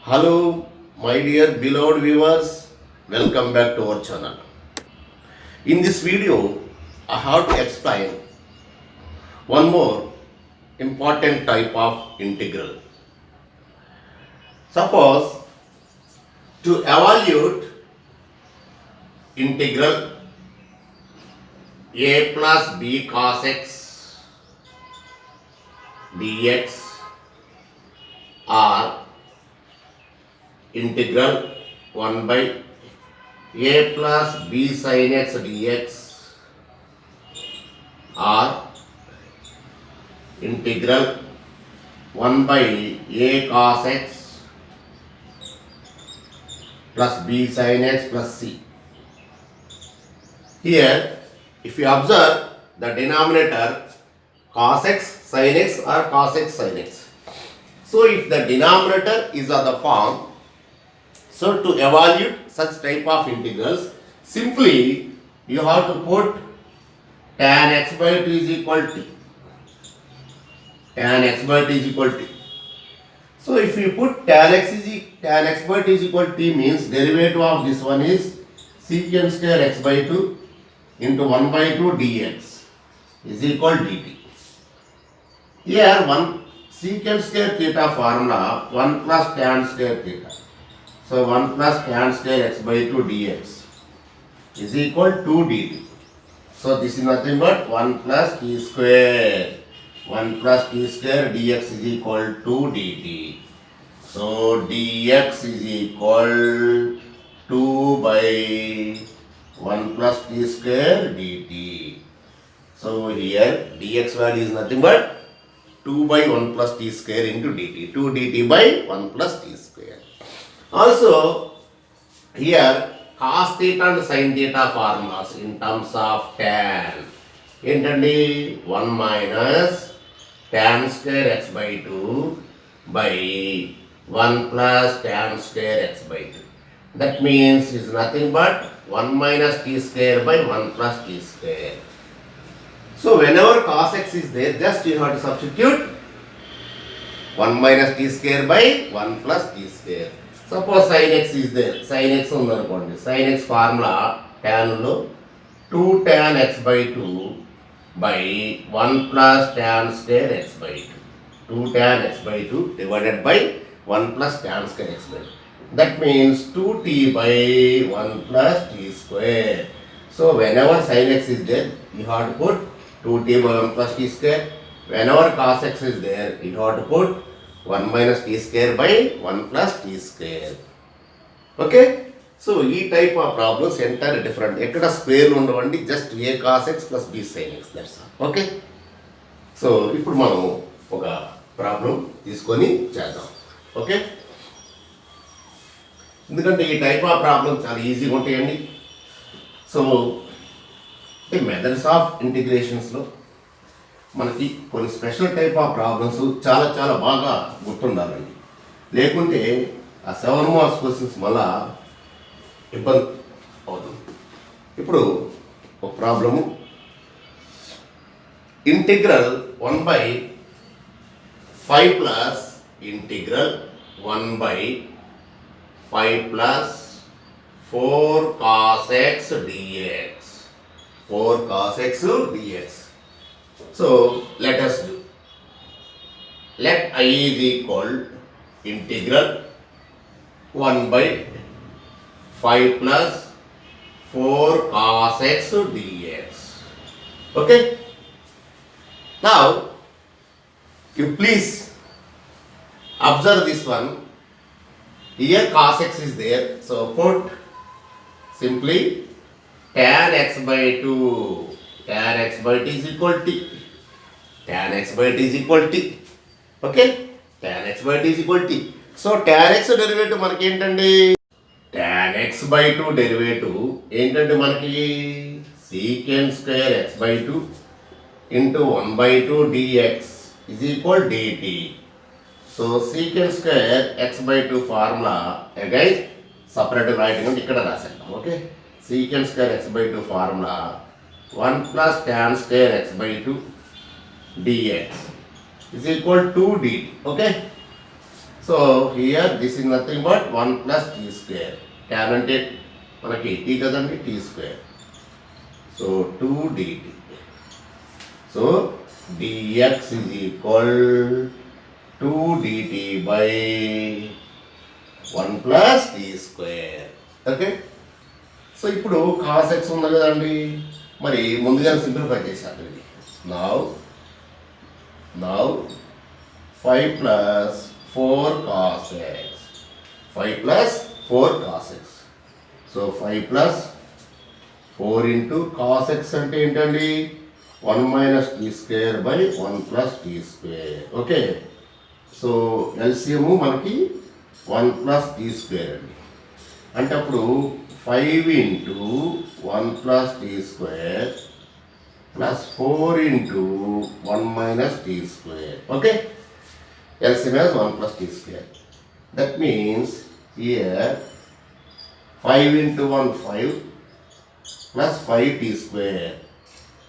Hello, my dear beloved viewers, welcome back to our channel. In this video, I have to explain one more important type of integral. Suppose to evaluate integral a plus b cos x dx or integral 1 by a plus b sin x dx or integral 1 by a cos x plus b sin x plus c. Here, if you observe the denominator cos x sin x or cos x sin x. So, if the denominator is of the form, so to evaluate such type of integrals, simply you have to put tan x by t is equal to tan x by t is equal to. So if you put tan x by t is equal to t means derivative of this one is secant square x by 2 into 1 by 2 dx is equal dt. Here one secant square theta formula 1 plus tan square theta. So 1 plus tan square x by 2 dx is equal to dt. So this is nothing but 1 plus t square. 1 plus t square dx is equal to dt. So dx is equal 2 by 1 plus t square dt. So here dx value is nothing but 2 by 1 plus t square into dt. 2 dt by 1 plus t square. Also, here cos theta and sin theta formulas in terms of tan. Internally 1 minus tan square x by 2 by 1 plus tan square x by 2. That means is nothing but 1 minus t square by 1 plus t square. So, whenever cos x is there, just you have to substitute 1 minus t square by 1 plus t square. Suppose sin x is there, sin x ఉందనుకోండి, sin x formula tan లో 2 tan x by 2 by 1 plus tan square x by 2. 2 tan x by 2 divided by 1 plus tan square x by 2. That means 2t by 1 plus t square. So whenever sin x is there, you have to put 2t by 1 plus t square. Whenever cos x is there, you have to put 1 minus t square by 1 plus t square. Okay? So, ఈ type of problems entirely different. ఎక్కడ square ఉండవండి, just a cos x plus b sin x. That's all. Okay? So, ఇప్పుడు మనం ఒక problem తీసుకొని చేద్దాం. Okay? ఎందుకంటే ఈ టైప్ ఆఫ్ ప్రాబ్లం చాలా ఈజీగా ఉంటాయండి. సో, మెథడ్స్ ఆఫ్ ఇంటిగ్రేషన్స్లో మనకి కొన్ని స్పెషల్ టైప్ ఆఫ్ ప్రాబ్లమ్స్ చాలా చాలా బాగా గుర్తుండాలండి. లేకుంటే ఆ 7 మార్క్స్ క్వశ్చన్స్ మళ్ళా ఇబ్బంది అవుతుంది. ఇప్పుడు ఒక problem integral 1 by 5 plus integral 1 by 5 plus 4 cos x dx. 4 cos x dx. So let us do. Let I is equal integral 1 by 5 plus 4 cos x dx. Okay? Now, you please observe this one. Here cos x is there. So put simply tan x by 2. Tan x by t is equal to t. Tan x by t is equal to t. Okay? Tan x by t is equal to t. So, tan x derivative మనకి ఏంటండి? Tan x by 2 derivative ఏంటంటే మనకి secant square x by 2 into 1 by 2 dx is equal dt. So, secant square x by 2 formula again separate writing అంటే ఇక్కడ రాసేద్దాం. Okay? Secant square x by 2 formula 1 plus tan square x by 2 dx is equal to dt. Okay? So here this is nothing but 1 plus t square. Tan అంటే మనకి t కదండి, t square. So 2 dt. So dx is equal 2 dt by 1 plus t square. Okay. So ఇప్పుడు cos x ఉంది కదండి, మరి ముందుగా simplify చేశాను ఇది. Now 5 plus 4 cos x. 5 plus 4 cos x. So 5 plus 4 into cos x అంటే ఏంటండి, 1 minus t square by 1 plus t square. Okay. So LCM మనకి 1 plus t square అండి. అంటే అప్పుడు 5 into 1 plus t square plus 4 into 1 minus t square. Okay? LCM has 1 plus t square. That means here 5 into 1 5 plus 5 t square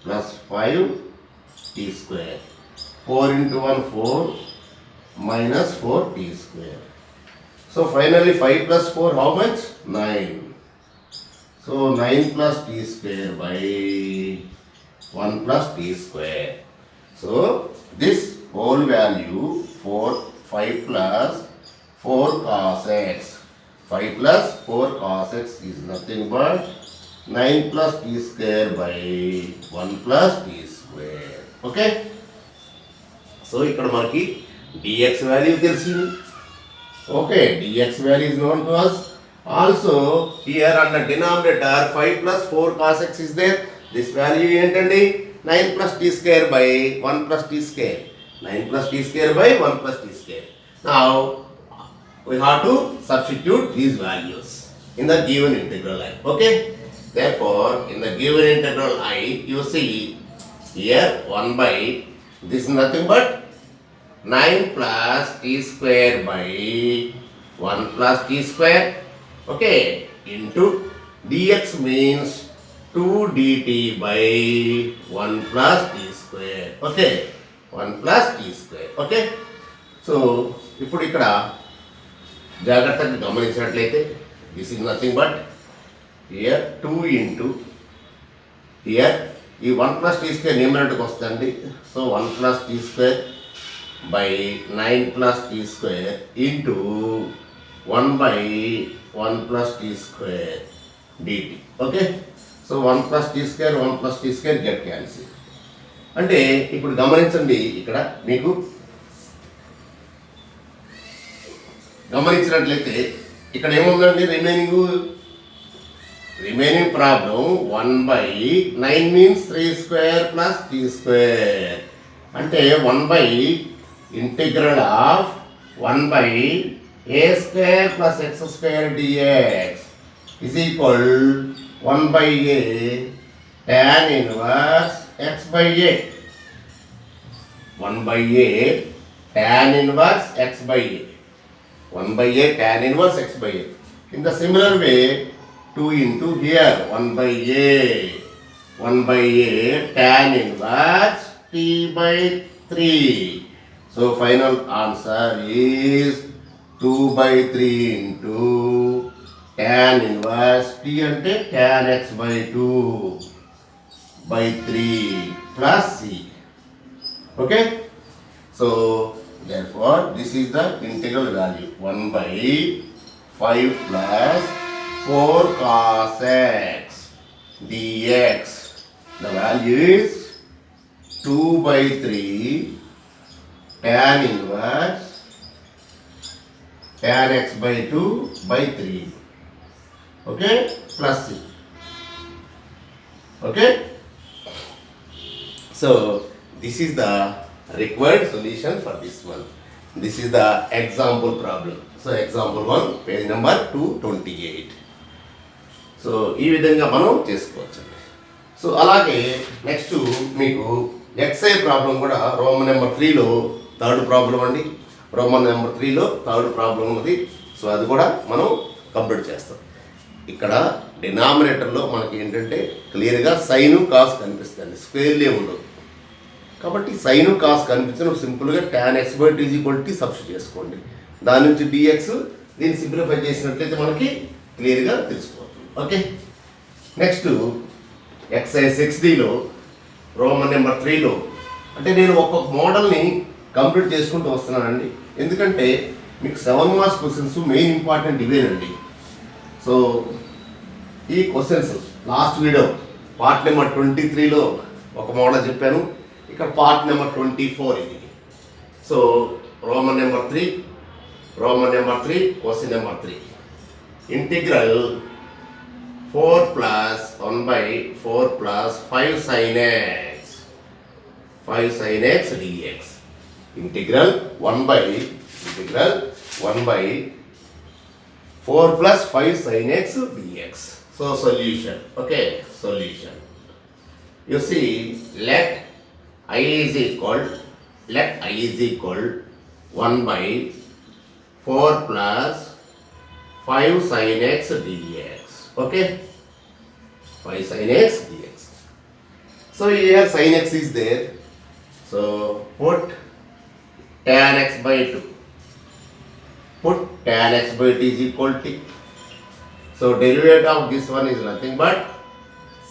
plus 5 t square. 4 into 1 4 minus 4 t square. So finally 5 plus 4 how much? 9. So 9 plus t square by 1 plus t square. So this whole value 5 plus 4 cos x. 5 plus 4 cos x is nothing but 9 plus t square by 1 plus t square. Okay? So ఇక్కడ మనకి dx value తెలిసింది. Okay, dx value is known to us. Also here under denominator 5 plus 4 cos x is there. This value ఏంటండి, 9 plus t square by 1 plus t square. 9 plus t square by 1 plus t square. Now we have to substitute these values in the given integral I. Okay? Therefore, in the given integral I, you see here 1 by, this is nothing but 9 plus t square by 1 plus t square. Okay? Into dx means 2 dt by 1 plus t square. Okay? 1 plus t square. Okay? So, ఇప్పుడు ఇక్కడ జాగ్రత్తగా గమనించినట్లయితే this is nothing but here 2 into here ఈ 1 plus t square న్యూమరేటర్కి వస్తుంది. So 1 plus t square by 9 plus t square into 1 by 1 plus t square dt. Okay. So 1 plus t square 1 plus t square get cancel. అంటే ఇప్పుడు గమనించండి, ఇక్కడ మీకు గమనించినట్లయితే ఇక్కడ ఏముందండి, remaining problem 1 by 9 means 3 square plus t square. అంటే 1 by integral of 1 by a square plus x square dx is equal 1 by a tan inverse x by a. 1 by a tan inverse x by a. 1 by a tan inverse x by a. In the similar way, 2 into here 1 by a. 1 by a tan inverse t by 3. So final answer is 2 by 3 into tan inverse t ante tan x by 2 by 3 plus c. Okay? So therefore this is the integral value 1 by 5 plus 4 cos x dx. The value is 2 by 3 tan inverse tan x by 2 by 3. Okay? Plus c. Okay? So this is the required solution for this one. This is the example problem. So example 1 page number 228. So ఈ విధంగా మనం చేసుకోవచ్చు. So అలాగే next మీకు xi problem కూడా Roman number 3లో third problem అండి. Roman number 3లో third problem ఉంది. So అది కూడా మనం కంప్లీట్ చేస్తాం. ఇక్కడ డినామినేటర్లో మనకి ఏంటంటే క్లియర్గా సైను కాస్ కనిపిస్తుంది, స్క్వేర్లే ఉండవు. కాబట్టి సైను కాస్ కనిపించిన సింపుల్గా tan x/t సబ్స్టిట్యూట్ చేసుకోండి. దాని నుంచి డిఎక్స్, దీన్ని సింప్లిఫై చేసినట్లయితే మనకి క్లియర్గా తెలిసిపోతుంది. ఓకే, నెక్స్ట్ ఎక్సైజ్ 6Dలో రోమన్ నెంబర్ 3లో అంటే నేను ఒక్కొక్క మోడల్ని కంప్లీట్ చేసుకుంటూ వస్తున్నానండి. ఎందుకంటే మీకు 7 మార్క్స్ క్వశ్చన్స్ మెయిన్ ఇంపార్టెంట్ ఇవేనండి. సో ఈ questions last video part number 23లో ఒక మోడల్ చెప్పాను, ఇక్కడ పార్ట్ నెంబర్ 24 ఇది. So Roman number 3 question number 3 integral 4 plus 1/4 plus 5 sin x dx. Integral 1/4 plus 5 sin x dx. So solution. Okay, solution. You see, let I is equal 1/4 plus 5 sin x dx. Okay, 5 sin x dx. So here sin x is there. So put tan x by 2. Put tan x by 2 is equal to. So derivative of this one is nothing but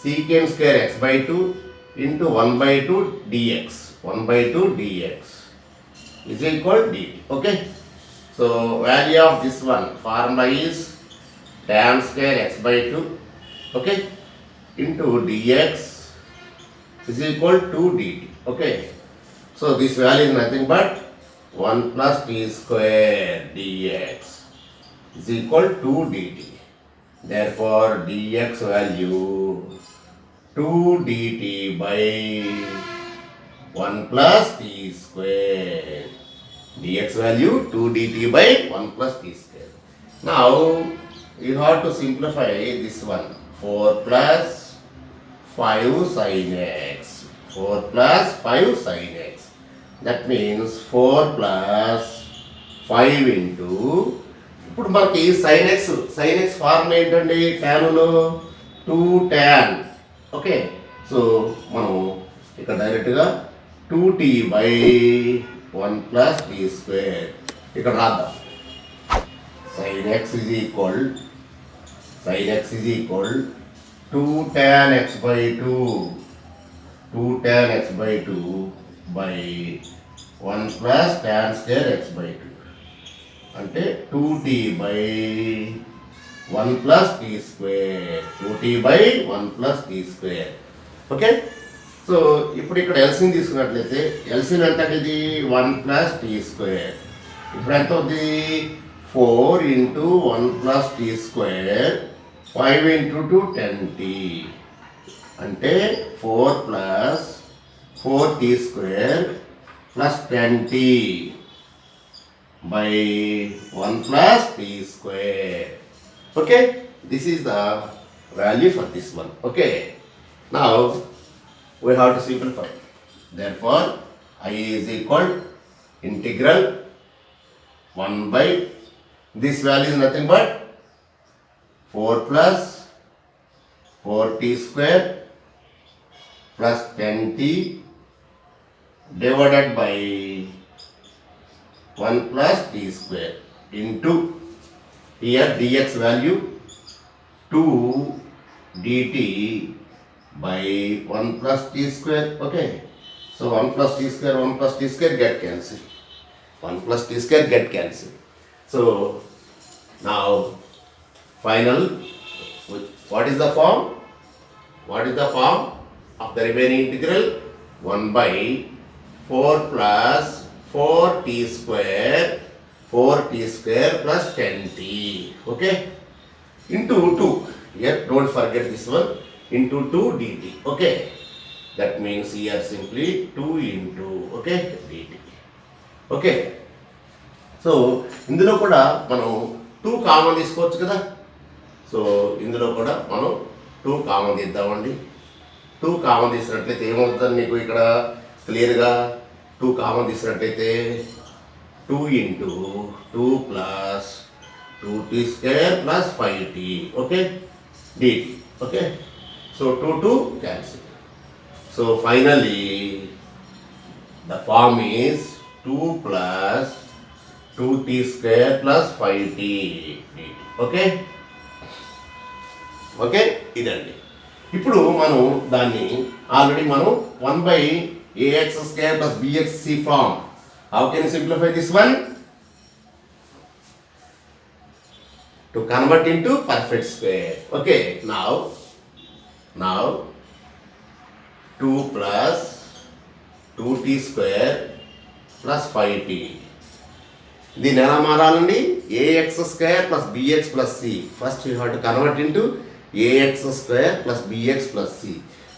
secant square x by 2 into 1/2 dx. 1/2 dx is equal to dt. Okay. So value of this one formula is tan square x by 2, okay, into dx is equal to dt. Okay. So this value is nothing but 1 plus t square dx is equal to dt. Therefore dx value 2 dt by 1 plus t square. Dx value 2 dt by 1 plus t square. Now you have to simplify this one. 4 plus 5 sin x. 4 plus 5 sin x. That means 4 plus 5 into. ఇప్పుడు మనకి sin x formula ఏంటండి? ట్యాన్లో 2 tan. Okay, so మనం ఇక్కడ డైరెక్ట్గా 2t by 1 plus t square ఇక్కడ రాద్దాం. sin x is equal 2 tan x by 2 by 1 plus tan square x by 2 అంటే 2t by 1 plus t square. 2t by 1 plus t square. Okay, so ఇప్పుడు ఇక్కడ ఎల్సిని తీసుకున్నట్లయితే ఎల్సిని అంటే ఇది 1 plus t square. ఇప్పుడు ఎంత అవుతుంది? 4 into 1 plus t square 5 into 2 10t అంటే 4 plus 4t square plus 10t by 1 plus t square. Okay, this is the value for this one. Okay, now we have to simplify. Therefore I is equal integral 1 by this value is nothing but 4 plus 4t square plus 10t divided by 1 plus t square into here dx value 2 dt by 1 plus t square. Okay, so 1 plus t square get cancelled. 1 plus t square get cancelled. So now final, what is the form? Of the remaining integral? 1 by 4 plus 4t square plus 10t. Okay, into 2. Here don't forget this one, into 2 dt. Okay, that means here simply 2 into, okay, dt. Okay, so ఇందులో కూడా మనం 2 common తీసుకోవచ్చు కదా. So ఇందులో కూడా మనం 2 common తీద్దామండి. 2 common తీసినట్లయితే ఏమవుతుంది నీకు ఇక్కడ క్లియర్గా 2 common తీసినట్లయితే 2 into 2 plus 2t square plus 5t. Okay, dt. Okay, so 2 cancel. So finally the form is 2 plus 2t square plus 5t. Okay okay ఇదండి. ఇప్పుడు మనం దాన్ని ఆల్రెడీ మనం 1/ax² plus bxc form. How can you simplify this one? To convert into perfect square. Okay, now 2 plus 2t square plus 5t. దీన్ని ఎలా మారాలండి? ax² plus bx plus c. First you have to convert into ax² plus bx plus c.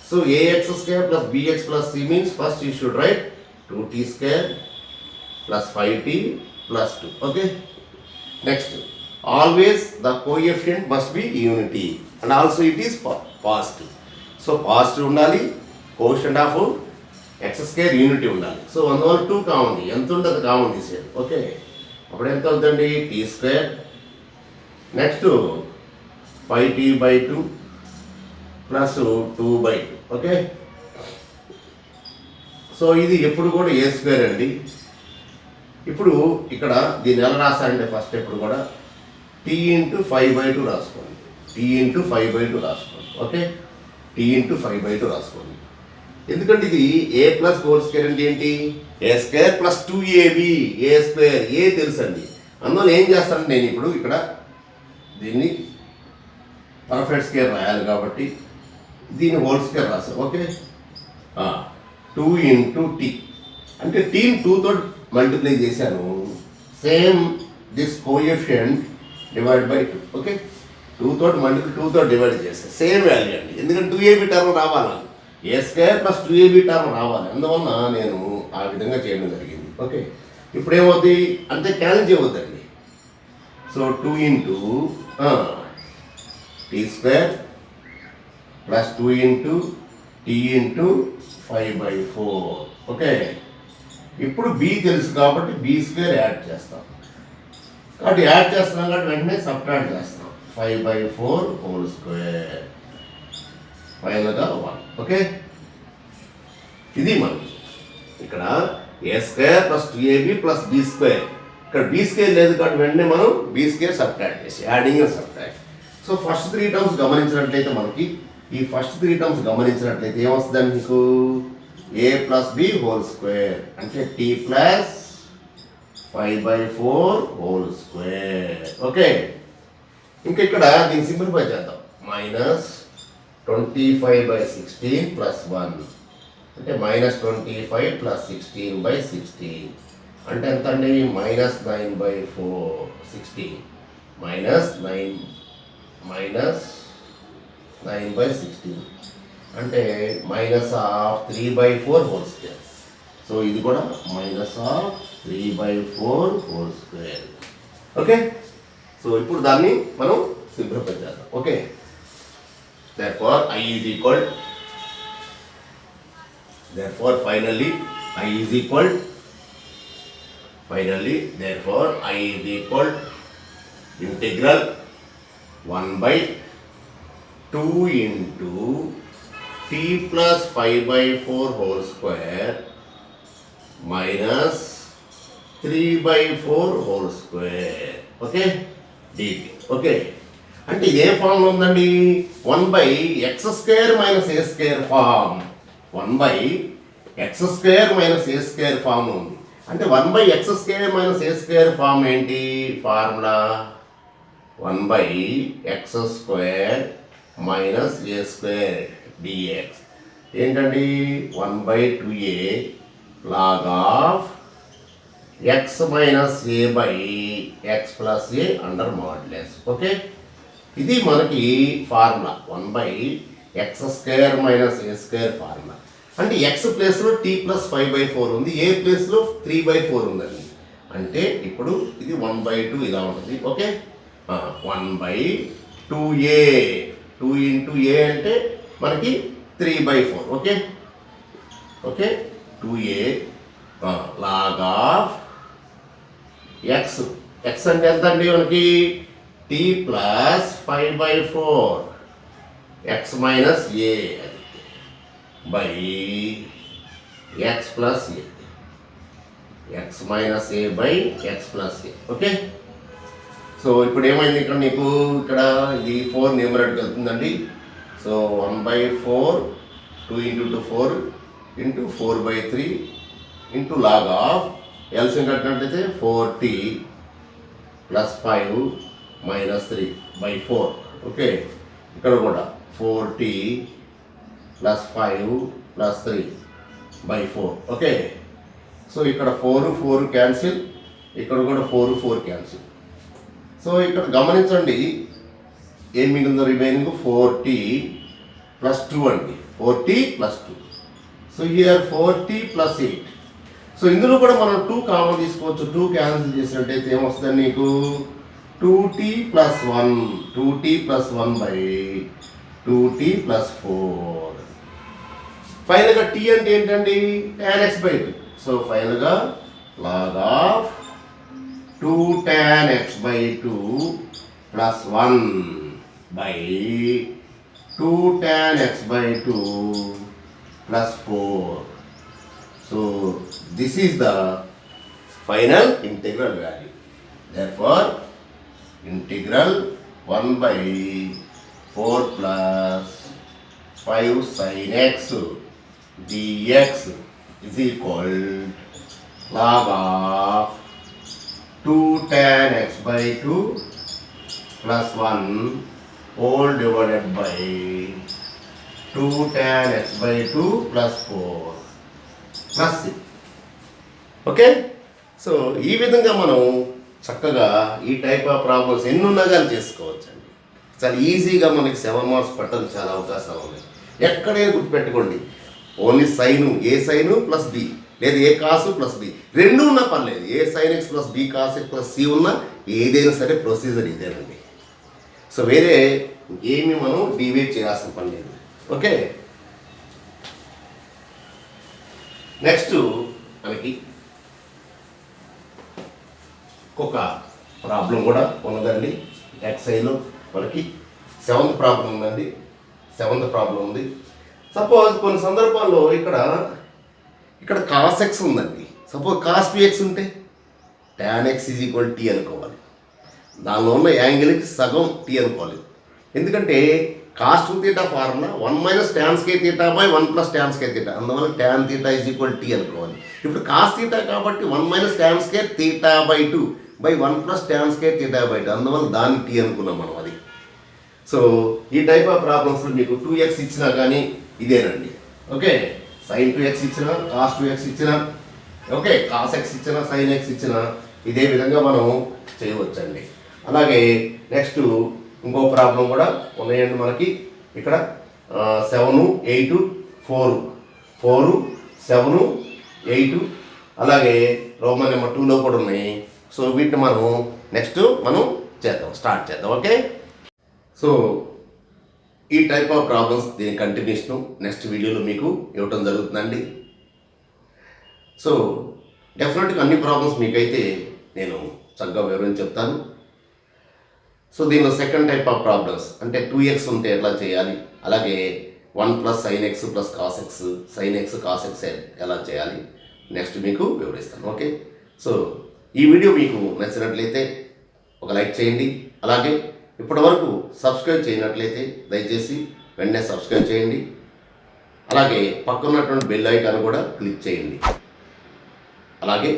So ax² plus bx plus c means first you should write 2t² plus 5t plus 2. Okay. Next, always the coefficient must be unity and also it is positive. So positive ఉండాలి, coefficient of x² unity ఉండాలి. So అందువల్ల 2 common, ఎంత ఉంటుంది common తీసేది. Okay, అప్పుడు ఎంత అవుతుందండి? t². Next 5t/2 plus 2/2. Okay, so ఇది ఎప్పుడు కూడా a² అండి. ఇప్పుడు ఇక్కడ దీన్ని ఎలా రాస్తారంటే ఫస్ట్ ఎప్పుడు కూడా t × 5/2 రాసుకోండి. t × 5/2 రాసుకోండి. ఓకే, t × 5/2 రాసుకోండి. ఎందుకంటే ఇది a ప్లస్ హోల్ స్క్వేర్ అంటే ఏంటి? a² plus 2ab. a² ఏ తెలుసండి. అందువల్ల ఏం చేస్తానంటే నేను ఇప్పుడు ఇక్కడ దీన్ని పర్ఫెక్ట్ స్క్వేర్ రాయాలి కాబట్టి దీన్ని హోల్ స్క్వేర్ రాశాను. ఓకే, 2 × t అంటే టీని 2 తోటి మల్టిప్లై చేశాను. Same this coefficient divide by 2. Okay, 2 తోటి మల్టిప్లై 2 తోటి డివైడ్ చేస్తే సేమ్ వాల్యూ అండి. ఎందుకంటే 2ab టర్మ్ రావాలి, a² ప్లస్ 2ab టర్మ్ రావాలి. అందువల్ల నేను ఆ విధంగా చేయడం జరిగింది. ఓకే, ఇప్పుడు ఏమవుతుంది అంటే క్యాన్సిల్ చేయవద్దండి. So 2 × t² plus 2 × t × 5/4. Okay, ఇప్పుడు b తెలుసు కాబట్టి b² యాడ్ చేస్తాం. కాబట్టి యాడ్ చేస్తున్నాం కాబట్టి వెంటనే సబ్ట్రాక్ట్ చేస్తాం. 5/4 హోల్ స్క్వేర్ ఫైనల్గా 1. ఓకే, ఇది మనకి ఇక్కడ a² plus 2ab plus b². ఇక్కడ b² లేదు కాబట్టి వెంటనే మనం b² సబ్ట్రాక్ట్ చేసి adding and subtract. So first 3 terms గమనించినట్లయితే మనకి ఈ ఫస్ట్ 3 టర్మ్స్ గమనించినట్లయితే ఏమొస్తుందండి మీకు? a plus b whole square అంటే t plus 5/4 whole square. Okay, ఇంకా ఇక్కడ దీన్ని సింప్లిఫై చేద్దాం. -25/16 ప్లస్ 1 అంటే -25 ప్లస్ 16/16 అంటే ఎంత అండి? -9/4 16 -9/16 అంటే -3/4 హోల్ స్క్వేర్. సో ఇది కూడా -3/4 హోల్ స్క్వేర్. ఓకే, సో ఇప్పుడు దాన్ని మనం సింప్లిఫై చేద్దాం. Okay, therefore I is equal, therefore finally I is equal, therefore I is equal integral 1/2 into t plus 5/4 whole square minus 3/4 whole square. Okay, dt. Okay, అంటే ఇది ఏ ఫామ్లో ఉందండి? 1/x² minus a² form. 1/x² minus a² form ఉంది. అంటే 1/x² minus a² form ఏంటి? Formula 1/x² minus a² dx ఏంటండి? 1/2a log of x minus a by x plus a under modulus. Okay, ఇది మనకి formula 1/x² minus a² formula. అంటే x ప్లేస్లో t plus 5/4 ఉంది, a ప్లేస్లో 3/4 ఉందండి. అంటే ఇప్పుడు ఇది 1/2 ఇలా ఉంటుంది. ఓకే, 1/2a 2 × a అంటే మనకి 3/4. Okay okay 2a log of x అంటే ఎంత అండి మనకి? t plus 5/4 x minus a by x plus a. X minus a by x plus a. Okay, so ఇప్పుడు ఏమైంది ఇక్కడ నీకు ఇక్కడ ఇది 4 న్యూమరేటర్కి వెళ్తుందండి. సో 1/4 2 × 2 4 × 4/3 × log ఆఫ్ ఎల్సిఎం కట్టినట్లయితే 4t + 5 - 3/4. ఓకే, ఇక్కడ కూడా 4t + 5 + 3/4. ఓకే, సో ఇక్కడ 4 క్యాన్సిల్, ఇక్కడ కూడా 4 క్యాన్సిల్. సో ఇక్కడ గమనించండి ఏం మిగిలిందో రిమైనింగ్ 4t + 2 అండి, 4t + 2. So here 4t + 8. So ఇందులో కూడా మనం 2 కామన్ తీసుకోవచ్చు. 2 క్యాన్సిల్ చేసినట్టయితే ఏమొస్తుందండి నీకు 2t + 1, 2t + 1/2t + 4. ఫైనల్గా t అంటే ఏంటండి tan x/2. సో ఫైనల్గా log of 2 tan x/2 + 1/2 tan x/2 + 4. So this is the final integral value. Therefore integral 1/4 + 5 sin x dx is equal log of 2 tan x/2 + 1 whole divided by 2 tan x/2 + 4 + 6. Okay, so ఈ విధంగా మనం చక్కగా ఈ type of problems ఎన్ని ఉన్నా కానీ చేసుకోవచ్చండి. చాలా ఈజీగా మనకి 7 మార్క్స్ పట్టడం చాలా అవకాశాలు ఉన్నాయి. ఎక్కడైనా గుర్తుపెట్టుకోండి, ఓన్లీ సైను ఏ సైను + బి లేదా ఏ కాసు + బి రెండు ఉన్నా పర్లేదు. ఏ sin x + b cos x + c ఉన్నా ఏదైనా సరే ప్రొసీజర్ ఇదేనండి. సో వేరే ఏమి మనం డివైడ్ చేయాల్సిన పని లేదు. ఓకే, నెక్స్ట్ మనకి ఒక ప్రాబ్లం కూడా ఉన్నదండి. ఎక్సైలో మనకి 7th ప్రాబ్లం ఉందండి. 7th ప్రాబ్లం ఉంది. సపోజ్ కొన్ని సందర్భాల్లో ఇక్కడ cos x ఉందండి. సపోజ్ cos 2x ఉంటే tan x = t అనుకోవాలి. దానిలో ఉన్న యాంగిల్కి సగం t అనుకోవాలి. ఎందుకంటే cos 2θ formula 1 - tan square θ / 1 + tan square θ. అందువల్ల tan θ = t అనుకోవాలి. ఇప్పుడు cos θ కాబట్టి 1 - tan square θ/2 / 1 + tan square θ/2. అందువల్ల దాన్ని t అనుకున్నాం మనం. అది సో ఈ టైప్ ఆఫ్ ప్రాబ్లమ్స్లో మీకు 2x ఇచ్చినా కానీ ఇదేనండి. ఓకే, sin 2x ఇచ్చినా, cos 2x ఇచ్చినా, ఓకే cos x ఇచ్చినా, sin x ఇచ్చినా ఇదే విధంగా మనం చేయవచ్చండి. అలాగే నెక్స్ట్ ఇంకో ప్రాబ్లం కూడా ఉన్నాయండి మనకి. ఇక్కడ 7 8 4 4 7 8 అలాగే రోమన్ నెంబర్ 2లో కూడా ఉన్నాయి. సో వీటిని మనం నెక్స్ట్ స్టార్ట్ చేద్దాం. ఓకే, సో ఈ టైప్ ఆఫ్ ప్రాబ్లమ్స్ దీని కంటిన్యూషన్ నెక్స్ట్ వీడియోలో మీకు ఇవ్వటం జరుగుతుందండి. సో డెఫినెట్గా అన్ని ప్రాబ్లమ్స్ మీకైతే నేను చక్కగా వివరించి చెప్తాను. సో దీనిలో సెకండ్ టైప్ ఆఫ్ ప్రాబ్లమ్స్ అంటే 2x ఉంటే ఎట్లా చేయాలి, అలాగే 1 + sin x + cos x sin x cos x ఎలా చేయాలి నెక్స్ట్ మీకు వివరిస్తాను. ఓకే, సో ఈ వీడియో మీకు నచ్చినట్లయితే ఒక లైక్ చేయండి. అలాగే ఇప్పటివరకు సబ్స్క్రైబ్ చేయనట్లయితే దయచేసి వెంటనే సబ్స్క్రైబ్ చేయండి. అలాగే పక్కనున్నటువంటి బెల్ ఐకాన్ కూడా క్లిక్ చేయండి. అలాగే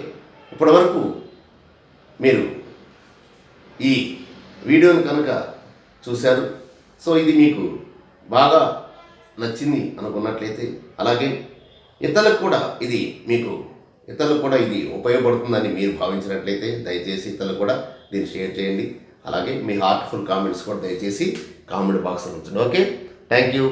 ఇప్పటివరకు మీరు ఈ వీడియోని కనుక చూశారు, సో ఇది మీకు బాగా నచ్చింది అనుకున్నట్లయితే, అలాగే ఇతరులకు కూడా ఇది ఉపయోగపడుతుందని మీరు భావించినట్లయితే దయచేసి ఇతరులకు కూడా దీన్ని షేర్ చేయండి. అలాగే మీ హార్ట్ఫుల్ కామెంట్స్ కూడా దయచేసి కామెంట్ బాక్స్లో ఉంచండి. Okay, thank you.